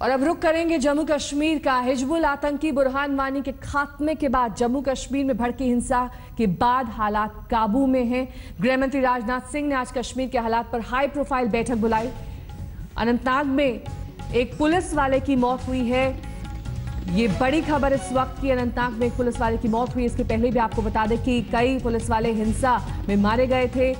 और अब रुक करेंगे जम्मू कश्मीर का। हिजबुल आतंकी बुरहान वानी के खात्मे के बाद जम्मू कश्मीर में भड़की हिंसा के बाद हालात काबू में हैं। गृह मंत्री राजनाथ सिंह ने आज कश्मीर के हालात पर हाई प्रोफाइल बैठक बुलाई। अनंतनाग में एक पुलिस वाले की मौत हुई है, ये बड़ी खबर इस वक्त की। अनंतनाग में एक पुलिस वाले की मौत हुई। इसके पहले भी आपको बता दें कि कई पुलिस वाले हिंसा में मारे गए थे।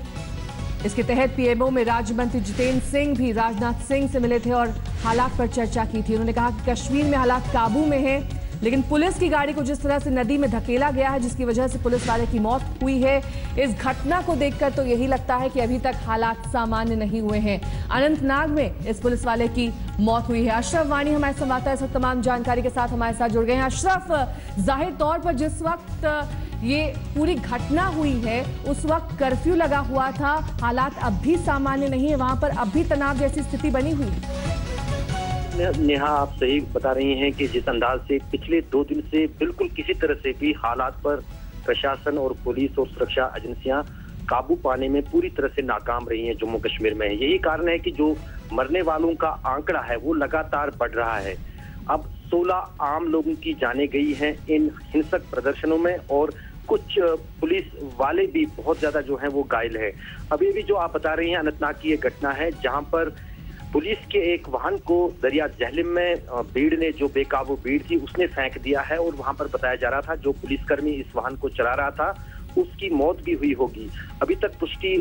इसके तहत पीएमओ में राज्य मंत्री जितेंद्र सिंह भी राजनाथ सिंह से मिले थे और हालात पर चर्चा की थी। उन्होंने कहा कि कश्मीर में हालात काबू में हैं, लेकिन पुलिस की गाड़ी को जिस तरह से नदी में धकेला गया है, जिसकी वजह से पुलिस वाले की मौत हुई है, इस घटना को देखकर तो यही लगता है कि अभी तक हालात सामान्य नहीं हुए हैं। अनंतनाग में इस पुलिस वाले की मौत हुई है। अशरफ वानी हमारे संवाददाता इस वक्त तमाम जानकारी के साथ हमारे साथ जुड़ गए हैं। अशरफ, जाहिर तौर पर जिस वक्त ये पूरी घटना हुई है उस वक्त कर्फ्यू लगा हुआ था, हालात अब भी सामान्य नहीं है, वहां पर अब भी तनाव जैसी स्थिति बनी हुई है। नेहा, आप सही बता रही हैं कि जिस अंदाज से पिछले 2 दिन से बिल्कुल किसी तरह से भी हालात पर प्रशासन और पुलिस और सुरक्षा एजेंसियां काबू पाने में पूरी तरह से नाकाम रही हैं जम्मू कश्मीर में। यही कारण है कि जो मरने वालों का आंकड़ा है वो लगातार बढ़ रहा है। अब 16 आम लोगों की जानें गई हैं इन हिंसक प्रदर्शनों में और कुछ पुलिस वाले भी बहुत ज्यादा जो हैं वो घायल है। अभी भी जो आप बता रही हैं अनंतनाग की ये घटना है जहां पर पुलिस के एक वाहन को दरिया जहलिम में भीड़ ने, जो बेकाबू भीड़ थी, उसने फेंक दिया है और वहां पर बताया जा रहा था जो पुलिसकर्मी इस वाहन को चला रहा था उसकी मौत भी हुई होगी। अभी तक पुष्टि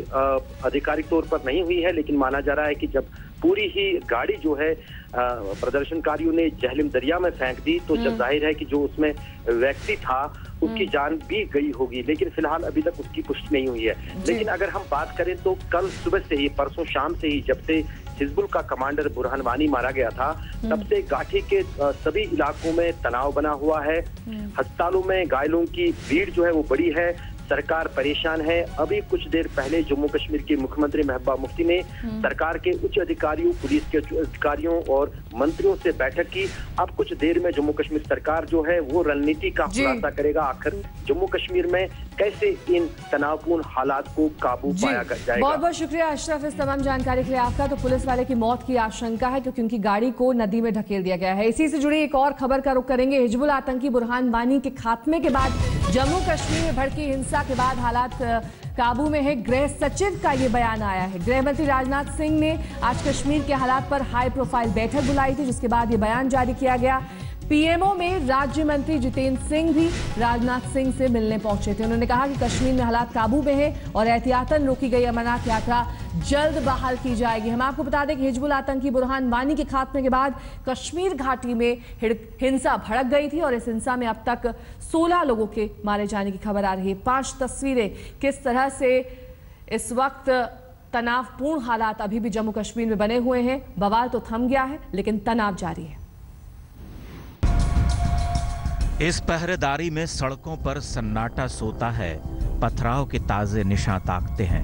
आधिकारिक तौर पर नहीं हुई है, लेकिन माना जा रहा है कि जब पूरी ही गाड़ी जो है प्रदर्शनकारियों ने जहलिम दरिया में फेंक दी तो जब जाहिर है कि जो उसमें व्यक्ति था उसकी जान भी गई होगी, लेकिन फिलहाल अभी तक उसकी पुष्टि नहीं हुई है। लेकिन अगर हम बात करें तो कल सुबह से ही, परसों शाम से ही, जब से हिजबुल का कमांडर बुरहान वानी मारा गया था, तब से घाटी के सभी इलाकों में तनाव बना हुआ है। अस्पतालों में घायलों की भीड़ जो है वो बड़ी है, सरकार परेशान है। अभी कुछ देर पहले जम्मू कश्मीर के मुख्यमंत्री महबूबा मुफ्ती ने सरकार के उच्च अधिकारियों, पुलिस के उच्च अधिकारियों और मंत्रियों से बैठक की। अब कुछ देर में जम्मू कश्मीर सरकार जो है वो रणनीति का खुलासा करेगा, आखिर जम्मू कश्मीर में कैसे इन तनावपूर्ण हालात को काबू पाया जाएगा। बहुत बहुत शुक्रिया अशरफ इस तमाम जानकारी के लिए आपका। तो पुलिस वाले की मौत की आशंका है क्योंकि उनकी गाड़ी को नदी में ढकेल दिया गया है। इसी से जुड़ी एक और खबर का रुख करेंगे। हिजबुल आतंकी बुरहान वानी के खात्मे के बाद जम्मू कश्मीर में भड़की हिंसा के बाद हालात काबू में है। गृह सचिव का ये बयान आया है। गृह मंत्री राजनाथ सिंह ने आज कश्मीर के हालात पर हाई प्रोफाइल बैठक बुलाई थी, जिसके बाद ये बयान जारी किया गया। पीएमओ में राज्य मंत्री जितेंद्र सिंह भी राजनाथ सिंह से मिलने पहुंचे थे। उन्होंने कहा कि कश्मीर में हालात काबू में है और एहतियातन रोकी गई अमरनाथ यात्रा जल्द बहाल की जाएगी। हम आपको बता दें कि हिजबुल आतंकी बुरहान वानी के खात्मे के बाद कश्मीर घाटी में हिंसा भड़क गई थी और इस हिंसा में अब तक 16 लोगों के मारे जाने की खबर आ रही है। 5 तस्वीरें किस तरह से इस वक्त तनावपूर्ण हालात अभी भी जम्मू कश्मीर में बने हुए हैं। बवाल तो थम गया है लेकिन तनाव जारी है। इस पहरेदारी में सड़कों पर सन्नाटा सोता है, पथराव के ताजे निशान ताकते हैं,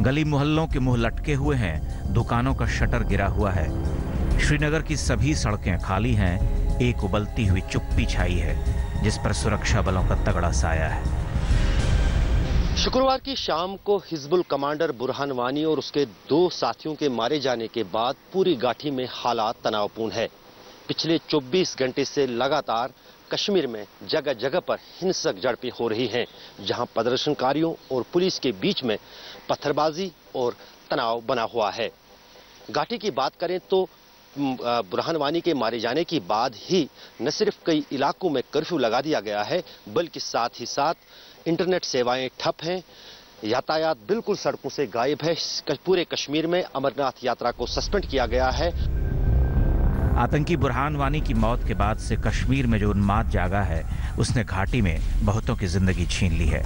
गली मोहल्लों के मुंह लटके हुए हैं, दुकानों का शटर गिरा हुआ है। श्रीनगर की सभी सड़कें खाली हैं, एक उबलती हुई चुप्पी छाई है जिस पर सुरक्षा बलों का तगड़ा साया है। शुक्रवार की शाम को हिजबुल कमांडर बुरहान वानी और उसके 2 साथियों के मारे जाने के बाद पूरी घाटी में हालात तनावपूर्ण है। पिछले 24 घंटे से लगातार कश्मीर में जगह जगह पर हिंसक झड़पें हो रही हैं, जहां प्रदर्शनकारियों और पुलिस के बीच में पत्थरबाजी और तनाव बना हुआ है। घाटी की बात करें तो बुरहान वानी के मारे जाने के बाद ही न सिर्फ कई इलाकों में कर्फ्यू लगा दिया गया है, बल्कि साथ ही साथ इंटरनेट सेवाएं ठप हैं, यातायात बिल्कुल सड़कों से गायब है। पूरे कश्मीर में अमरनाथ यात्रा को सस्पेंड किया गया है। आतंकी बुरहान वानी की मौत के बाद से कश्मीर में जो उन्माद जागा है उसने घाटी में बहुतों की जिंदगी छीन ली है।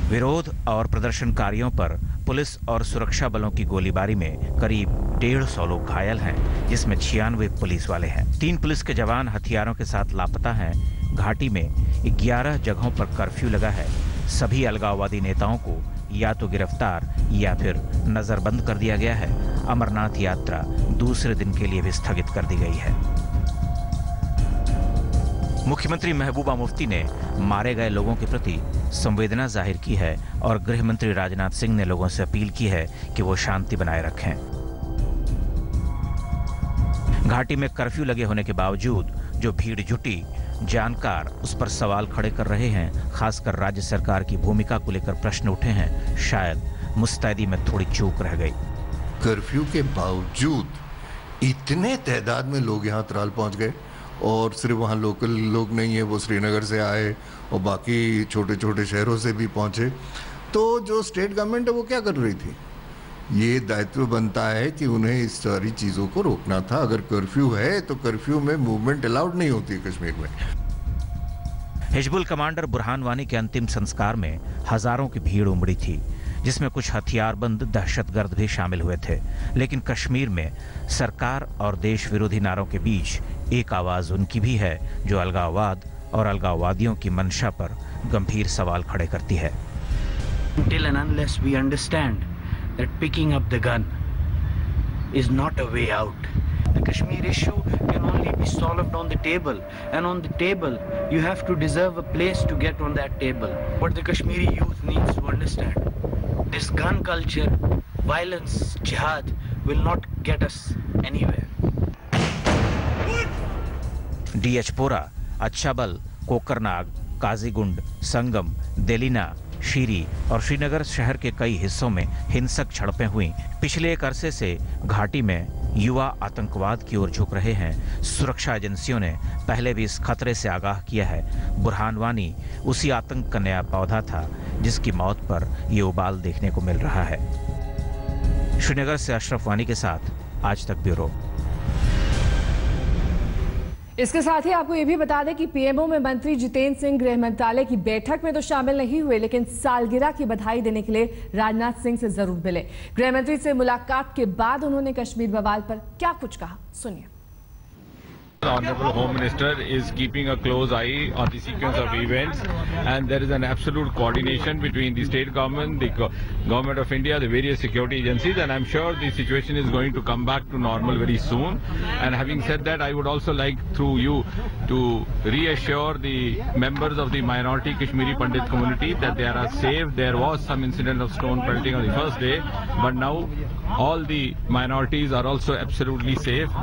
विरोध और प्रदर्शनकारियों पर पुलिस और सुरक्षा बलों की गोलीबारी में करीब 150 लोग घायल हैं, जिसमें 96 पुलिस वाले हैं। 3 पुलिस के जवान हथियारों के साथ लापता हैं। घाटी में 11 जगहों पर कर्फ्यू लगा है। सभी अलगाववादी नेताओं को या तो गिरफ्तार या फिर नजरबंद कर दिया गया है। अमरनाथ यात्रा दूसरे दिन के लिए भी स्थगित कर दी गई है। मुख्यमंत्री महबूबा मुफ्ती ने मारे गए लोगों के प्रति संवेदना जाहिर की है और गृह मंत्री राजनाथ सिंह ने लोगों से अपील की है कि वो शांति बनाए रखें। घाटी में कर्फ्यू लगे होने के बावजूद जो भीड़ जुटी, जानकार उस पर सवाल खड़े कर रहे हैं। खासकर राज्य सरकार की भूमिका को लेकर प्रश्न उठे हैं। शायद मुस्तैदी में थोड़ी चूक रह गई। कर्फ्यू के बावजूद इतने तादाद में लोग यहाँ त्राल पहुँच गए, और सिर्फ वहाँ लोकल लोग नहीं है, वो श्रीनगर से आए और बाकी छोटे छोटे शहरों से भी पहुँचे। तो जो स्टेट गवर्नमेंट है वो क्या कर रही थी? ये दायित्व बनता है कि उन्हें इस सारी चीज़ों को रोकना था। अगर कर्फ्यू है तो कर्फ्यू में मूवमेंट अलाउड नहीं होती कश्मीर में। हिजबुल कमांडर बुरहान वानी के अंतिम संस्कार में हजारों की भीड़ उमड़ी थी, जिसमें कुछ हथियारबंद दहशतगर्द भी शामिल हुए थे। लेकिन कश्मीर में सरकार और देश विरोधी नारों के बीच एक आवाज उनकी भी है, जो अलगाववाद और अलगाववादियों की मंशा पर गंभीर सवाल खड़े करती है। Until and unless we understand that picking up the gun is not a way out, the Kashmir issue can only be solved on the table, and on the table you have to deserve a place to get on that table. What the Kashmiri youth needs to understand, this gun culture, violence, jihad will not get us anywhere. DH Pora, Achabal, Kokernag, Qazigund, संगम, देलिना, शीरी और श्रीनगर शहर के कई हिस्सों में हिंसक झड़पें हुई। पिछले एक अरसे से घाटी में युवा आतंकवाद की ओर झुक रहे हैं। सुरक्षा एजेंसियों ने पहले भी इस खतरे से आगाह किया है। बुरहान वानी उसी आतंक का नया पौधा था जिसकी मौत पर ये उबाल देखने को मिल रहा है। श्रीनगर से अशरफ वानी के साथ आज तक ब्यूरो। इसके साथ ही आपको यह भी बता दें कि पीएमओ में मंत्री जितेंद्र सिंह गृह मंत्रालय की बैठक में तो शामिल नहीं हुए, लेकिन सालगिरह की बधाई देने के लिए राजनाथ सिंह से जरूर मिले। गृह मंत्री से मुलाकात के बाद उन्होंने कश्मीर बवाल पर क्या कुछ कहा, सुनिए। The Honorable Home Minister is keeping a close eye on the sequence of events, and there is an absolute coordination between the state government, the government of India, the various security agencies, and I'm sure the situation is going to come back to normal very soon. And having said that, I would also like through you to reassure the members of the minority Kashmiri Pandit community that they are safe. There was some incident of stone pelting on the first day, but now all the minorities are also absolutely safe.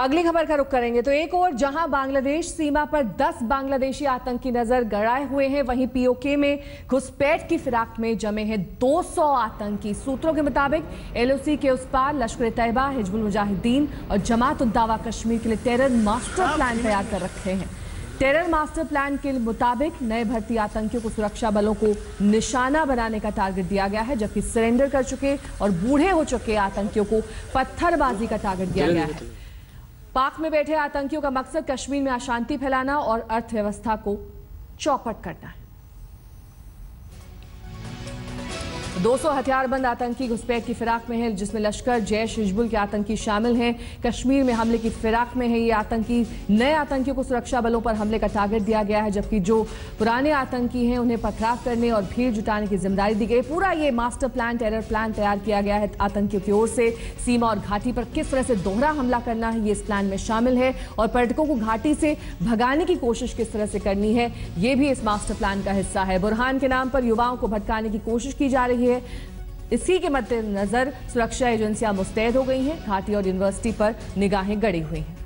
अगली खबर का रुख करेंगे तो एक और जहां बांग्लादेश सीमा पर 10 बांग्लादेशी आतंकी नजर गड़ाए हुए हैं, वहीं पीओके में घुसपैठ की फिराक में जमे हैं 200 आतंकी। सूत्रों के मुताबिक एलओसी के उस पार लश्कर तैयबा, हिजबुल मुजाहिदीन और जमात उद दावा कश्मीर के लिए टेरर मास्टर प्लान तैयार कर रखे हैं। टेरर मास्टर प्लान के मुताबिक नए भर्ती आतंकियों को सुरक्षा बलों को निशाना बनाने का टारगेट दिया गया है, जबकि सरेंडर कर चुके और बूढ़े हो चुके आतंकियों को पत्थरबाजी का टारगेट दिया गया है। पाक में बैठे आतंकियों का मकसद कश्मीर में अशांति फैलाना और अर्थव्यवस्था को चौपट करना है। 200 हथियारबंद आतंकी घुसपैठ की फिराक में हैं, जिसमें लश्कर, जैश, हिजबुल के आतंकी शामिल हैं। कश्मीर में हमले की फिराक में है ये आतंकी। नए आतंकियों को सुरक्षा बलों पर हमले का टारगेट दिया गया है, जबकि जो पुराने आतंकी हैं उन्हें पथराव करने और भीड़ जुटाने की जिम्मेदारी दी गई। पूरा ये मास्टर प्लान, टेरर प्लान तैयार किया गया है आतंकियों की ओर से। सीमा और घाटी पर किस तरह से दोहरा हमला करना है ये इस प्लान में शामिल है, और पर्यटकों को घाटी से भगाने की कोशिश किस तरह से करनी है ये भी इस मास्टर प्लान का हिस्सा है। बुरहान के नाम पर युवाओं को भटकाने की कोशिश की जा रही है। इसी के मद्देनजर सुरक्षा एजेंसियां मुस्तैद हो गई हैं। घाटी और यूनिवर्सिटी पर निगाहें गड़ी हुई हैं।